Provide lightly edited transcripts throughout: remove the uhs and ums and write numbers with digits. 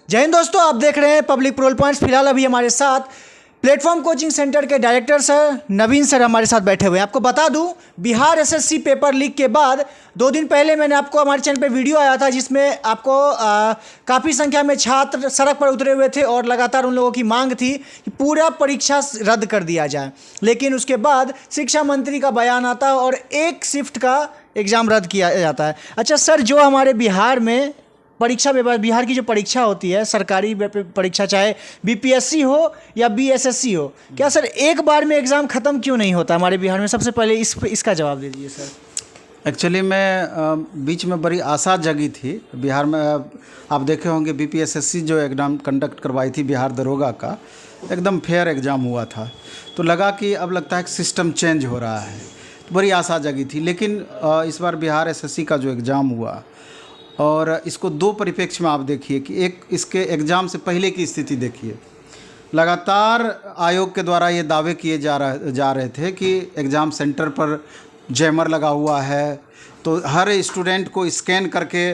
जय हिंद दोस्तों, आप देख रहे हैं पब्लिक प्रोल पॉइंट्स। फिलहाल अभी हमारे साथ प्लेटफॉर्म कोचिंग सेंटर के डायरेक्टर सर नवीन सर हमारे साथ बैठे हुए हैं। आपको बता दूं, बिहार एसएससी पेपर लीक के बाद 2 दिन पहले मैंने आपको हमारे चैनल पे वीडियो आया था जिसमें आपको काफ़ी संख्या में छात्र सड़क पर उतरे हुए थे और लगातार उन लोगों की मांग थी कि पूरा परीक्षा रद्द कर दिया जाए। लेकिन उसके बाद शिक्षा मंत्री का बयान आता है और एक शिफ्ट का एग्ज़ाम रद्द किया जाता है। अच्छा सर, जो हमारे बिहार में परीक्षा व्यवस्था, बिहार की जो परीक्षा होती है सरकारी परीक्षा, चाहे बीपीएससी हो या बीएसएससी हो, क्या सर एक बार में एग्ज़ाम ख़त्म क्यों नहीं होता हमारे बिहार में? सबसे पहले इसका जवाब दे दीजिए सर। एक्चुअली मैं बीच में बड़ी आशा जगी थी बिहार में। आप देखे होंगे बीपीएसएससी जो एग्ज़ाम कंडक्ट करवाई थी बिहार दरोगा का, एकदम फेयर एग्ज़ाम हुआ था। तो लगा कि अब लगता है कि सिस्टम चेंज हो रहा है, तो बड़ी आशा जगी थी। लेकिन इस बार बिहार एसएससी का जो एग्ज़ाम हुआ, और इसको 2 परिप्रेक्ष्य में आप देखिए कि एक इसके एग्ज़ाम से पहले की स्थिति देखिए। लगातार आयोग के द्वारा ये दावे किए जा रहे थे कि एग्ज़ाम सेंटर पर जैमर लगा हुआ है, तो हर स्टूडेंट को स्कैन करके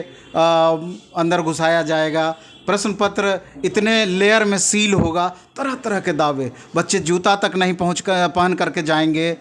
अंदर घुसाया जाएगा, प्रश्न पत्र इतने लेयर में सील होगा, तरह तरह के दावे। बच्चे जूता तक नहीं पहन करके जाएंगे,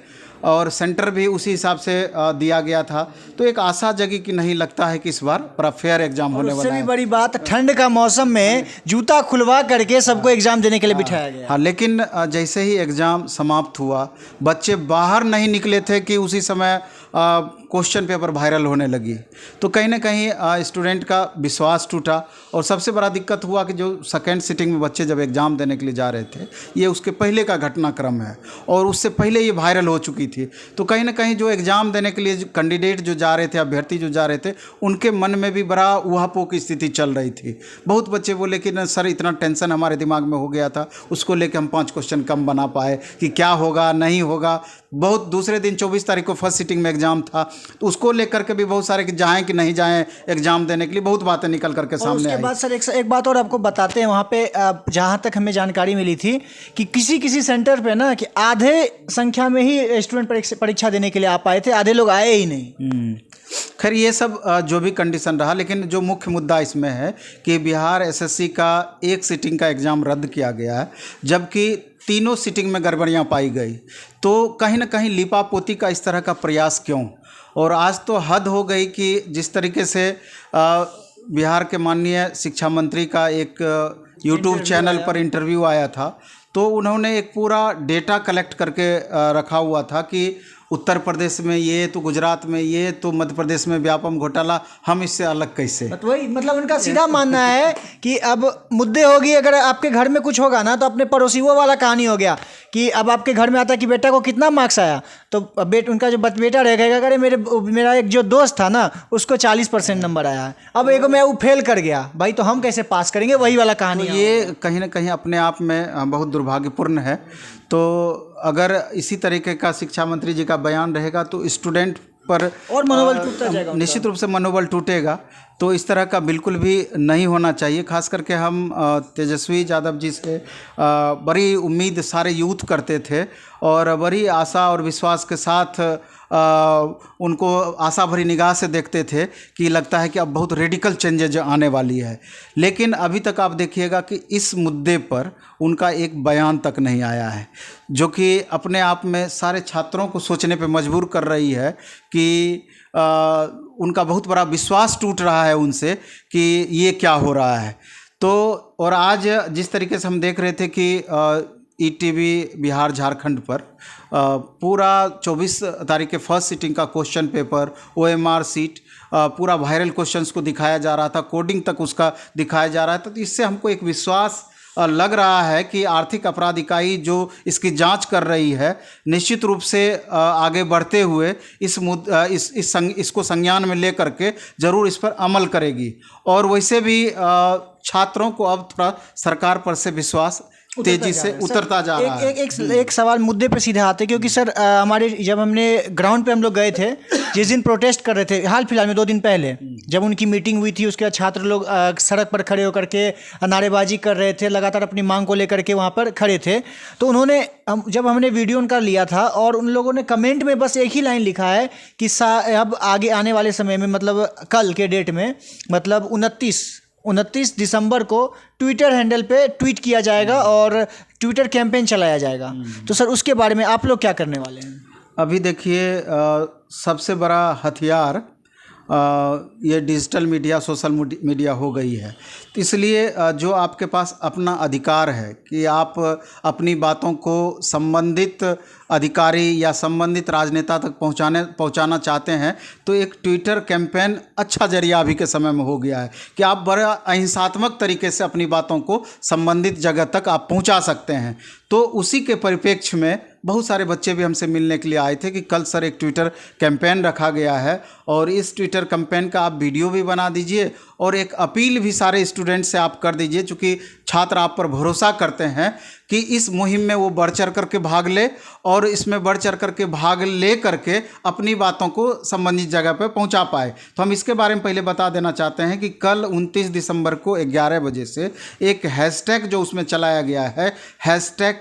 और सेंटर भी उसी हिसाब से दिया गया था। तो एक आशा जगी कि नहीं, लगता है कि इस बार बड़ा फेयर एग्जाम होने वाला है। उससे भी बड़ी बात, ठंड का मौसम में जूता खुलवा करके सबको एग्जाम देने के लिए बिठाया गया। हाँ, लेकिन जैसे ही एग्ज़ाम समाप्त हुआ, बच्चे बाहर नहीं निकले थे कि उसी समय क्वेश्चन पेपर वायरल होने लगी। तो कहीं ना कहीं स्टूडेंट का विश्वास टूटा। और सबसे बड़ा दिक्कत हुआ कि जो सेकेंड सिटिंग में बच्चे जब एग्ज़ाम देने के लिए जा रहे थे, ये उसके पहले का घटनाक्रम है और उससे पहले ये वायरल हो चुकी थी। तो कहीं ना कहीं जो एग्ज़ाम देने के लिए कैंडिडेट जो जा रहे थे, अभ्यर्थी जो जा रहे थे, उनके मन में भी बड़ा ऊहापोह की स्थिति चल रही थी। बहुत बच्चे बोले कि न सर, इतना टेंशन हमारे दिमाग में हो गया था, उसको लेकर हम 5 क्वेश्चन कम बना पाए कि क्या होगा नहीं होगा। बहुत दूसरे दिन 24 तारीख को फर्स्ट सिटिंग में एग्ज़ाम था, तो उसको लेकर के भी बहुत सारे कि जाएं कि नहीं जाएं एग्ज़ाम देने के लिए, बहुत बातें निकल करके सामने आई। उसके बाद सर एक बात और आपको बताते हैं, वहाँ पे जहाँ तक हमें जानकारी मिली थी कि किसी सेंटर पे ना कि आधे संख्या में ही स्टूडेंट परीक्षा देने के लिए आ पाए थे, आधे लोग आए ही नहीं। खैर, ये सब जो भी कंडीशन रहा, लेकिन जो मुख्य मुद्दा इसमें है कि बिहार एसएससी का एक सिटिंग का एग्ज़ाम रद्द किया गया है, जबकि तीनों सिटिंग में गड़बड़ियाँ पाई गई। तो कहीं ना कहीं लिपापोती का इस तरह का प्रयास क्यों? और आज तो हद हो गई कि जिस तरीके से बिहार के माननीय शिक्षा मंत्री का एक यूट्यूब चैनल पर इंटरव्यू आया था, तो उन्होंने एक पूरा डेटा कलेक्ट करके रखा हुआ था कि उत्तर प्रदेश में ये, तो गुजरात में ये, तो मध्य प्रदेश में व्यापम घोटाला, हम इससे अलग कैसे? वही मतलब उनका सीधा मानना है कि अब मुद्दे होगी, अगर आपके घर में कुछ होगा ना तो अपने पड़ोसियों वाला कहानी हो गया कि अब आपके घर में आता कि बेटा को कितना मार्क्स आया, तो उनका जो बेटा रहेगा, अरे मेरा एक जो दोस्त था ना उसको 40% नंबर आया है, अब एक मैं वो फेल कर गया भाई, तो हम कैसे पास करेंगे? वही वाला कहानी। तो ये कहीं ना कहीं अपने आप में बहुत दुर्भाग्यपूर्ण है। तो अगर इसी तरीके का शिक्षा मंत्री जी का बयान रहेगा तो स्टूडेंट पर और मनोबल टूटता जाएगा, निश्चित रूप से मनोबल टूटेगा। तो इस तरह का बिल्कुल भी नहीं होना चाहिए। खास करके हम तेजस्वी यादव जी से बड़ी उम्मीद सारे यूथ करते थे और बड़ी आशा और विश्वास के साथ उनको आशा भरी निगाह से देखते थे कि लगता है कि अब बहुत रेडिकल चेंजेज आने वाली है। लेकिन अभी तक आप देखिएगा कि इस मुद्दे पर उनका एक बयान तक नहीं आया है, जो कि अपने आप में सारे छात्रों को सोचने पे मजबूर कर रही है कि उनका बहुत बड़ा विश्वास टूट रहा है उनसे कि ये क्या हो रहा है। तो और आज जिस तरीके से हम देख रहे थे कि ईटीवी बिहार झारखंड पर पूरा 24 तारीख के फर्स्ट सिटिंग का क्वेश्चन पेपर, ओएमआर सीट, पूरा वायरल क्वेश्चंस को दिखाया जा रहा था, कोडिंग तक उसका दिखाया जा रहा था। तो इससे हमको एक विश्वास लग रहा है कि आर्थिक अपराध इकाई जो इसकी जांच कर रही है, निश्चित रूप से आगे बढ़ते हुए इसको संज्ञान में लेकर के जरूर इस पर अमल करेगी। और वैसे भी छात्रों को अब थोड़ा सरकार पर से विश्वास तेजी से उतरता जा रहा है। एक सवाल मुद्दे पे सीधे आते, क्योंकि सर हमारे जब हमने ग्राउंड पे हम लोग गए थे, जिस दिन प्रोटेस्ट कर रहे थे हाल फिलहाल में 2 दिन पहले जब उनकी मीटिंग हुई थी, उसके बाद छात्र लोग सड़क पर खड़े होकर के नारेबाजी कर रहे थे, लगातार अपनी मांग को लेकर के वहाँ पर खड़े थे। तो उन्होंने जब हमने वीडियो उनका लिया था और उन लोगों ने कमेंट में बस एक ही लाइन लिखा है कि अब आगे आने वाले समय में, मतलब कल के डेट में, मतलब 29 29 दिसंबर को ट्विटर हैंडल पे ट्वीट किया जाएगा और ट्विटर कैंपेन चलाया जाएगा। तो सर उसके बारे में आप लोग क्या करने वाले हैं? अभी देखिए, सबसे बड़ा हथियार ये डिजिटल मीडिया, सोशल मीडिया हो गई है। तो इसलिए जो आपके पास अपना अधिकार है कि आप अपनी बातों को संबंधित अधिकारी या संबंधित राजनेता तक पहुंचाना चाहते हैं, तो एक ट्विटर कैंपेन अच्छा जरिया अभी के समय में हो गया है कि आप बड़ा अहिंसात्मक तरीके से अपनी बातों को संबंधित जगह तक आप पहुंचा सकते हैं। तो उसी के परिप्रेक्ष्य में बहुत सारे बच्चे भी हमसे मिलने के लिए आए थे कि कल सर एक ट्विटर कैंपेन रखा गया है और इस ट्विटर कैंपेन का आप वीडियो भी बना दीजिए और एक अपील भी सारे स्टूडेंट से आप कर दीजिए, चूँकि छात्र आप पर भरोसा करते हैं कि इस मुहिम में वो बढ़ चढ़ करके भाग ले और इसमें बढ़ चढ़ करके भाग ले करके अपनी बातों को संबंधित जगह पर पहुंचा पाए। तो हम इसके बारे में पहले बता देना चाहते हैं कि कल 29 दिसंबर को 11 बजे से एक हैशटैग जो उसमें चलाया गया है,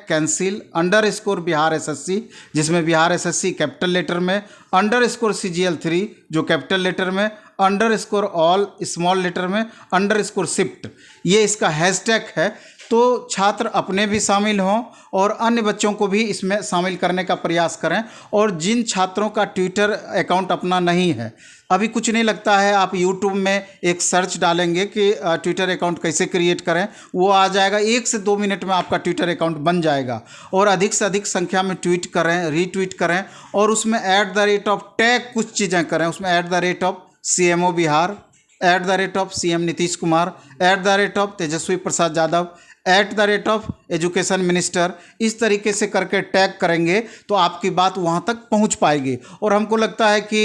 #cancel_बिहार SSC, जिसमें बिहार SSC कैपिटल लेटर में, _CGL3 जो कैपिटल लेटर में, _all स्मॉल लेटर में, _shift, ये इसका हैशटैग है। तो छात्र अपने भी शामिल हों और अन्य बच्चों को भी इसमें शामिल करने का प्रयास करें। और जिन छात्रों का ट्विटर अकाउंट अपना नहीं है, अभी कुछ नहीं लगता है, आप यूट्यूब में एक सर्च डालेंगे कि ट्विटर अकाउंट कैसे क्रिएट करें, वो आ जाएगा। 1 से 2 मिनट में आपका ट्विटर अकाउंट बन जाएगा। और अधिक से अधिक संख्या में ट्वीट करें, रीट्वीट करें और उसमें @टैग कुछ चीज़ें करें। उसमें @CMO Bihar, @CM Nitish Kumar, @Tejashwi Prasad Yadav, @education minister, इस तरीके से करके टैग करेंगे तो आपकी बात वहाँ तक पहुँच पाएगी। और हमको लगता है कि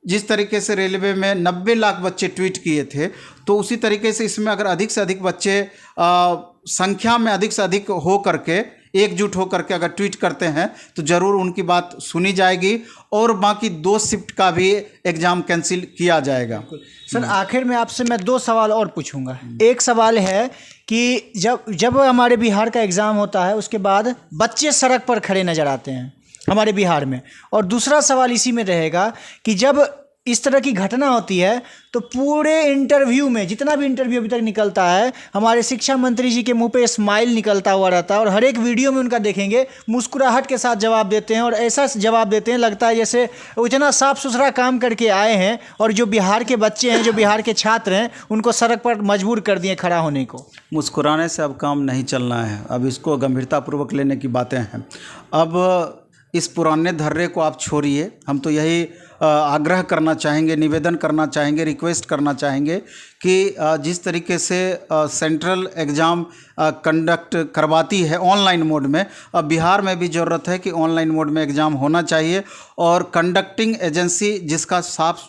जिस तरीके से रेलवे में 90 लाख बच्चे ट्वीट किए थे, तो उसी तरीके से इसमें अगर अधिक से अधिक बच्चे संख्या में अधिक से अधिक हो करके, एकजुट हो करके अगर ट्वीट करते हैं तो ज़रूर उनकी बात सुनी जाएगी और बाकी 2 शिफ्ट का भी एग्ज़ाम कैंसिल किया जाएगा। सर आखिर में आपसे मैं 2 सवाल और पूछूंगा। एक सवाल है कि जब हमारे बिहार का एग्ज़ाम होता है उसके बाद बच्चे सड़क पर खड़े नज़र आते हैं हमारे बिहार में, और दूसरा सवाल इसी में रहेगा कि जब इस तरह की घटना होती है तो पूरे इंटरव्यू में, जितना भी इंटरव्यू अभी तक निकलता है, हमारे शिक्षा मंत्री जी के मुंह पे स्माइल निकलता हुआ रहता है और हर एक वीडियो में उनका देखेंगे मुस्कुराहट के साथ जवाब देते हैं और ऐसा जवाब देते हैं लगता है जैसे वो इतना साफ़ सुथरा काम करके आए हैं और जो बिहार के बच्चे हैं, जो बिहार के छात्र हैं, उनको सड़क पर मजबूर कर दिए खड़ा होने को। मुस्कुराने से अब काम नहीं चलना है, अब इसको गंभीरतापूर्वक लेने की बातें हैं। अब इस पुराने धर्रे को आप छोड़िए। हम तो यही आग्रह करना चाहेंगे, निवेदन करना चाहेंगे, रिक्वेस्ट करना चाहेंगे कि जिस तरीके से सेंट्रल एग्ज़ाम कंडक्ट करवाती है ऑनलाइन मोड में, अब बिहार में भी ज़रूरत है कि ऑनलाइन मोड में एग्ज़ाम होना चाहिए और कंडक्टिंग एजेंसी जिसका साफ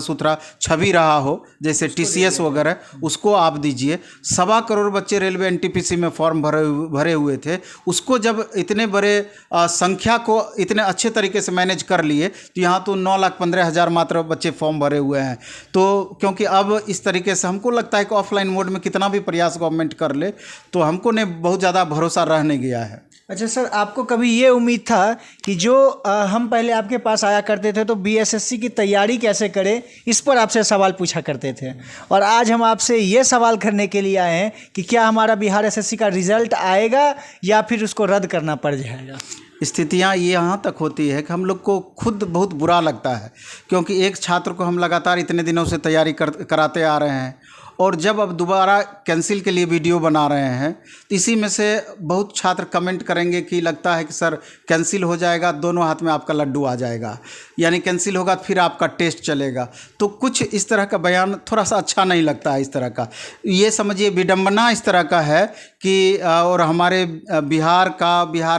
सुथरा छवि रहा हो, जैसे TCS वगैरह, उसको आप दीजिए। 1.25 करोड़ बच्चे रेलवे NTPC में फॉर्म भरे हुए थे, उसको जब इतने बड़े संख्या को इतने अच्छे तरीके से मैनेज कर लिए तो यहाँ तो 9,15,000 मात्र बच्चे फॉर्म भरे हुए हैं। तो क्योंकि अब इस तरीके से हमको लगता है कि ऑफलाइन मोड में कितना भी प्रयास गवर्नमेंट कर ले तो हमको ने बहुत ज़्यादा भरोसा रह नहीं गया है। अच्छा सर, आपको कभी ये उम्मीद था कि जो हम पहले आपके पास आया करते थे तो BSSC की तैयारी कैसे करें, इस पर आपसे सवाल पूछा करते थे, और आज हम आपसे ये सवाल करने के लिए आए हैं कि क्या हमारा बिहार SSC का रिज़ल्ट आएगा या फिर उसको रद्द करना पड़ जाएगा? स्थितियाँ ये यहाँ तक होती है कि हम लोग को खुद बहुत बुरा लगता है, क्योंकि एक छात्र को हम लगातार इतने दिनों से तैयारी कराते आ रहे हैं और जब अब दोबारा कैंसिल के लिए वीडियो बना रहे हैं तो इसी में से बहुत छात्र कमेंट करेंगे कि लगता है कि सर कैंसिल हो जाएगा, दोनों हाथ में आपका लड्डू आ जाएगा, यानी कैंसिल होगा फिर आपका टेस्ट चलेगा। तो कुछ इस तरह का बयान थोड़ा सा अच्छा नहीं लगता है। इस तरह का ये समझिए विडंबना इस तरह का है कि और हमारे बिहार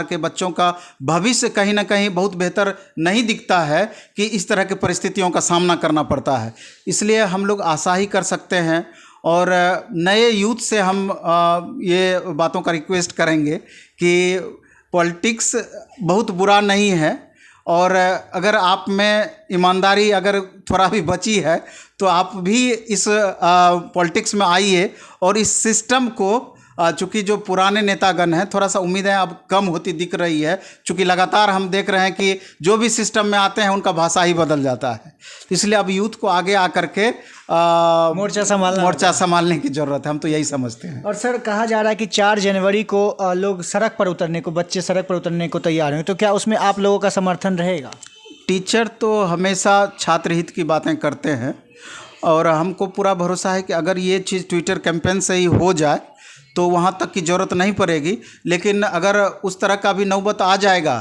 के बच्चों का भविष्य कहीं ना कहीं बहुत बेहतर नहीं दिखता है कि इस तरह की परिस्थितियों का सामना करना पड़ता है। इसलिए हम लोग आशा ही कर सकते हैं और नए यूथ से हम ये बातों का रिक्वेस्ट करेंगे कि पॉलिटिक्स बहुत बुरा नहीं है और अगर आप में ईमानदारी अगर थोड़ा भी बची है तो आप भी इस पॉलिटिक्स में आइए और इस सिस्टम को चूँकि जो पुराने नेतागण हैं थोड़ा सा उम्मीदें अब कम होती दिख रही है, चूँकि लगातार हम देख रहे हैं कि जो भी सिस्टम में आते हैं उनका भाषा ही बदल जाता है। तो इसलिए अब यूथ को आगे आकर के मोर्चा संभालने की ज़रूरत है, हम तो यही समझते हैं। और सर कहा जा रहा है कि 4 जनवरी को लोग सड़क पर उतरने को, बच्चे सड़क पर उतरने को तैयार हैं, तो क्या उसमें आप लोगों का समर्थन रहेगा? टीचर तो हमेशा छात्र हित की बातें करते हैं और हमको पूरा भरोसा है कि अगर ये चीज़ ट्विटर कैंपेन से ही हो जाए तो वहाँ तक की ज़रूरत नहीं पड़ेगी, लेकिन अगर उस तरह का भी नौबत आ जाएगा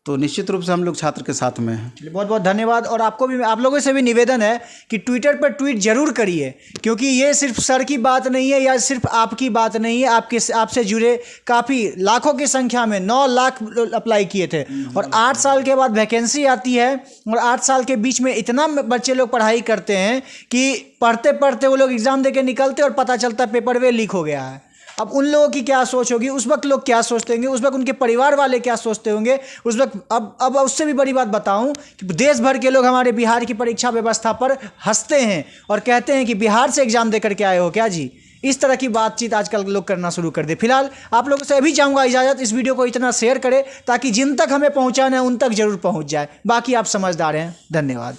तो निश्चित रूप से हम लोग छात्र के साथ में हैं। बहुत बहुत धन्यवाद। और आपको भी, आप लोगों से भी निवेदन है कि ट्विटर पर ट्वीट जरूर करिए, क्योंकि ये सिर्फ सर की बात नहीं है या सिर्फ आपकी बात नहीं है, आपसे जुड़े काफ़ी लाखों की संख्या में 9 लाख अप्लाई किए थे और 8 साल के बाद वैकेंसी आती है और 8 साल के बीच में इतना बच्चे लोग पढ़ाई करते हैं कि पढ़ते पढ़ते वो लोग एग्ज़ाम दे के निकलते और पता चलता पेपर वे लीक हो गया है। अब उन लोगों की क्या सोच होगी, उस वक्त लोग क्या सोचते होंगे, उस वक्त उनके परिवार वाले क्या सोचते होंगे उस वक्त। अब उससे भी बड़ी बात बताऊं कि देश भर के लोग हमारे बिहार की परीक्षा व्यवस्था पर हंसते हैं और कहते हैं कि बिहार से एग्जाम दे करके आए हो क्या जी। इस तरह की बातचीत आजकल लोग करना शुरू कर दे। फिलहाल आप लोगों से अभी चाहूँगा इजाज़त, इस वीडियो को इतना शेयर करें ताकि जिन तक हमें पहुँचाना है उन तक जरूर पहुँच जाए। बाकी आप समझदार हैं। धन्यवाद।